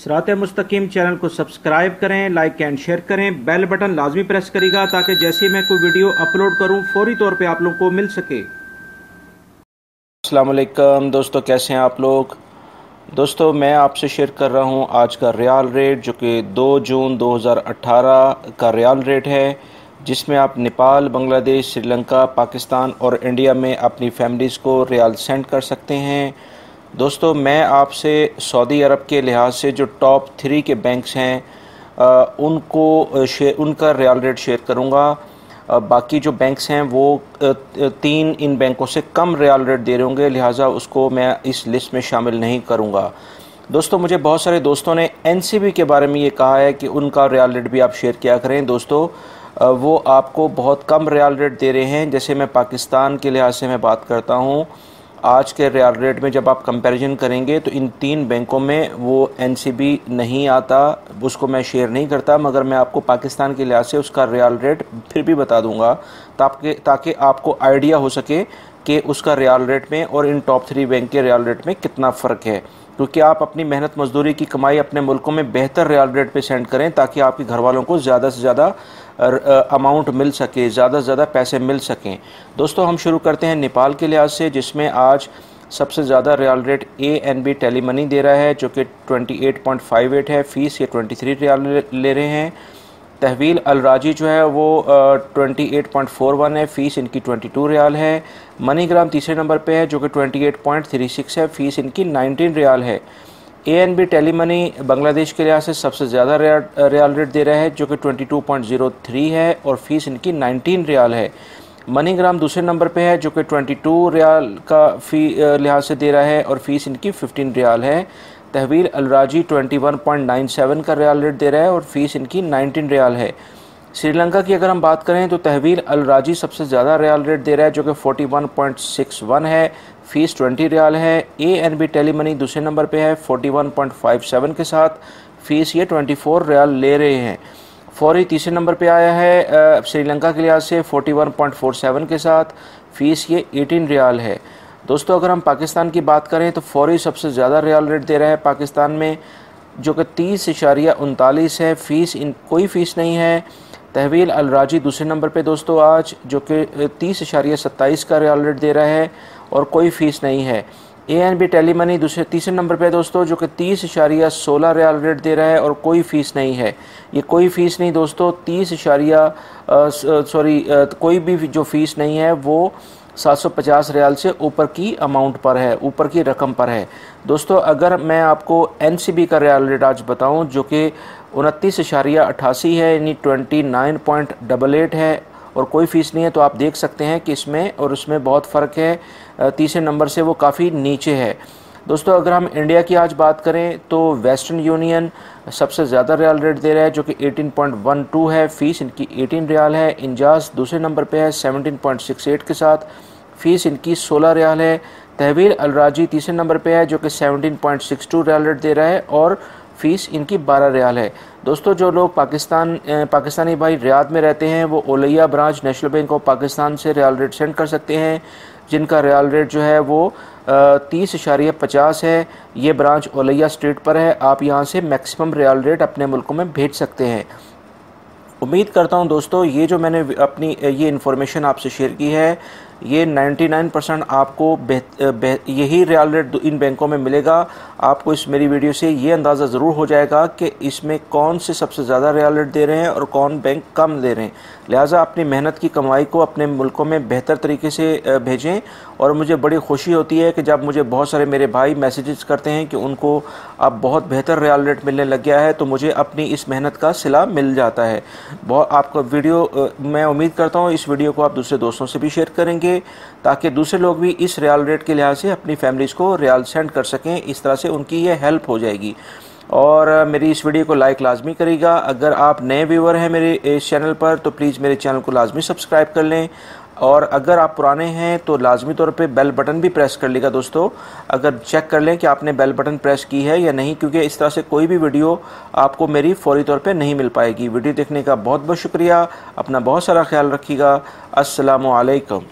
सिरात मुस्तकीम चैनल को सब्सक्राइब करें, लाइक एंड शेयर करें, बेल बटन लाजमी प्रेस करेगा ताकि जैसे ही मैं कोई वीडियो अपलोड करूं फौरी तौर पे आप लोगों को मिल सके। अस्सलाम वालेकुम दोस्तों, कैसे हैं आप लोग। दोस्तों मैं आपसे शेयर कर रहा हूं आज का रियाल रेट, जो कि 2 जून 2018 का रियाल रेट है, जिसमें आप नेपाल, बांग्लादेश, श्रीलंका, पाकिस्तान और इंडिया में अपनी फैमिलीज़ को रियाल सेंड कर सकते हैं। दोस्तों मैं आपसे सऊदी अरब के लिहाज से जो टॉप 3 के बैंक्स हैं उनका रियाल रेट शेयर करूंगा। बाकी जो बैंक्स हैं वो 3 इन बैंकों से कम रियाल रेट दे रहे होंगे, लिहाजा उसको मैं इस लिस्ट में शामिल नहीं करूंगा। दोस्तों मुझे बहुत सारे दोस्तों ने एनसीबी के बारे में ये कहा है कि उनका रियाल रेट भी आप शेयर किया करें। दोस्तों वो आपको बहुत कम रियाल रेट दे रहे हैं। जैसे मैं पाकिस्तान के लिहाज से मैं बात करता हूँ, आज के रियाल रेट में जब आप कंपैरिजन करेंगे तो इन 3 बैंकों में वो एनसीबी नहीं आता, उसको मैं शेयर नहीं करता, मगर मैं आपको पाकिस्तान के लिहाज से उसका रियाल रेट फिर भी बता दूंगा ताकि आपको आइडिया हो सके कि उसका रियाल रेट में और इन टॉप 3 बैंक के रियाल रेट में कितना फ़र्क है। क्योंकि आप अपनी मेहनत मजदूरी की कमाई अपने मुल्कों में बेहतर रियाल रेट पे सेंड करें ताकि आपके घर वालों को ज़्यादा से ज़्यादा अमाउंट मिल सके, ज़्यादा से ज़्यादा पैसे मिल सकें। दोस्तों हम शुरू करते हैं नेपाल के लिहाज से, जिसमें आज सबसे ज़्यादा riyal rate ANB Telemoney दे रहा है, जो कि 28.58 है। फ़ीस ये 23 रियाल ले रहे हैं। तहवील अल राजी जो है वो 28.41 है, फ़ीस इनकी 22 रियाल है। मनीग्राम तीसरे नंबर पे है, जो कि 28.36 है, फ़ीस इनकी 19 रियाल है। ANB टेली मनी बांग्लादेश के लिहाज से सबसे ज़्यादा रियाल रेट दे रहा है, जो कि 22.03 है और फ़ीस इनकी 19 रियाल है। मनीग्राम दूसरे नंबर पे है, जो कि 22 रियाल का लिहाज से दे रहा है और फ़ीस इनकी 15 रियाल है। तहवील अल राजी 21.97 का रियाल रेट दे रहा है और फ़ीस इनकी 19 रियाल है। श्रीलंका की अगर हम बात करें तो तहवील अल राजी सबसे ज़्यादा रियाल रेट दे रहा है, जो कि 41.61 है, फ़ीस 20 रियाल है। ANB टेली मनी दूसरे नंबर पे है 41.57 के साथ, फ़ीस ये 24 रियाल ले रहे हैं। फौरी तीसरे नंबर पे आया है श्रीलंका के लिहाज से 41.47 के साथ, फ़ीस ये 18 रियाल है। दोस्तों अगर हम पाकिस्तान की बात करें तो फौरी सबसे ज़्यादा रियाल रेट दे रहा है पाकिस्तान में, जो कि 30.39 है, कोई फ़ीस नहीं है। तहवील अल राजी दूसरे नंबर पे दोस्तों आज, जो कि 30.27 का रियाल रेट दे रहा है और कोई फ़ीस नहीं है। ANB टेली मनी तीसरे नंबर पे दोस्तों, जो कि 30.16 रियाल रेट दे रहा है और कोई फ़ीस नहीं है। ये कोई फ़ीस नहीं दोस्तों, कोई भी जो फ़ीस नहीं है वो 750 रियाल से ऊपर की अमाउंट पर है, ऊपर की रकम पर है। दोस्तों अगर मैं आपको NCB का रियाल रेट आज बताऊं, जो कि 29.88 है, यानी 29.88 है और कोई फ़ीस नहीं है, तो आप देख सकते हैं कि इसमें और उसमें बहुत फ़र्क है। तीसरे नंबर से वो काफ़ी नीचे है। दोस्तों अगर हम इंडिया की आज बात करें तो वेस्टर्न यूनियन सबसे ज़्यादा रियाल रेट दे रहा है, जो कि 18.12 है, फ़ीस इनकी 18 रियाल है। इंजाज दूसरे नंबर पे है 17.68 के साथ, फ़ीस इनकी 16 रियाल है। तहवील अल राजी तीसरे नंबर पे है, जो कि 17.62 रियाल रेट दे रहा है और फ़ीस इनकी 12 रियाल है। दोस्तों जो लोग पाकिस्तानी भाई रियाद में रहते हैं वो Olaya branch National Bank of Pakistan से रियाल रेट सेंड कर सकते हैं, जिनका रियाल रेट जो है वो 30.50 है। ये ब्रांच ओलैया स्ट्रीट पर है। आप यहाँ से मैक्सिमम रियाल रेट अपने मुल्कों में भेज सकते हैं। उम्मीद करता हूँ दोस्तों ये जो मैंने अपनी ये इन्फॉर्मेशन आपसे शेयर की है, ये 99% आपको यही रियाल रेट इन बैंकों में मिलेगा। आपको इस मेरी वीडियो से ये अंदाज़ा ज़रूर हो जाएगा कि इसमें कौन से सबसे ज़्यादा रियाल रेट दे रहे हैं और कौन बैंक कम दे रहे हैं। लिहाजा अपनी मेहनत की कमाई को अपने मुल्कों में बेहतर तरीके से भेजें। और मुझे बड़ी खुशी होती है कि जब मुझे बहुत सारे मेरे भाई मैसेजेस करते हैं कि उनको अब बहुत बेहतर रियाल रेट मिलने लग गया है, तो मुझे अपनी इस मेहनत का सिला मिल जाता है। आपका वीडियो मैं उम्मीद करता हूँ इस वीडियो को आप दूसरे दोस्तों से भी शेयर करेंगे ताकि दूसरे लोग भी इस रियाल रेट के लिहाज से अपनी फैमिलीज़ को रियाल सेंड कर सकें। इस तरह से उनकी ये हेल्प हो जाएगी। और मेरी इस वीडियो को लाइक लाजमी करिएगा। अगर आप नए व्यूवर हैं मेरे इस चैनल पर तो प्लीज़ मेरे चैनल को लाजमी सब्सक्राइब कर लें। और अगर आप पुराने हैं तो लाजमी तौर पे बेल बटन भी प्रेस कर लेगा दोस्तों। अगर चेक कर लें कि आपने बेल बटन प्रेस की है या नहीं, क्योंकि इस तरह से कोई भी वीडियो आपको मेरी फौरी तौर पे नहीं मिल पाएगी। वीडियो देखने का बहुत बहुत शुक्रिया। अपना बहुत सारा ख्याल रखिएगा। अस्सलामु अलैकुम।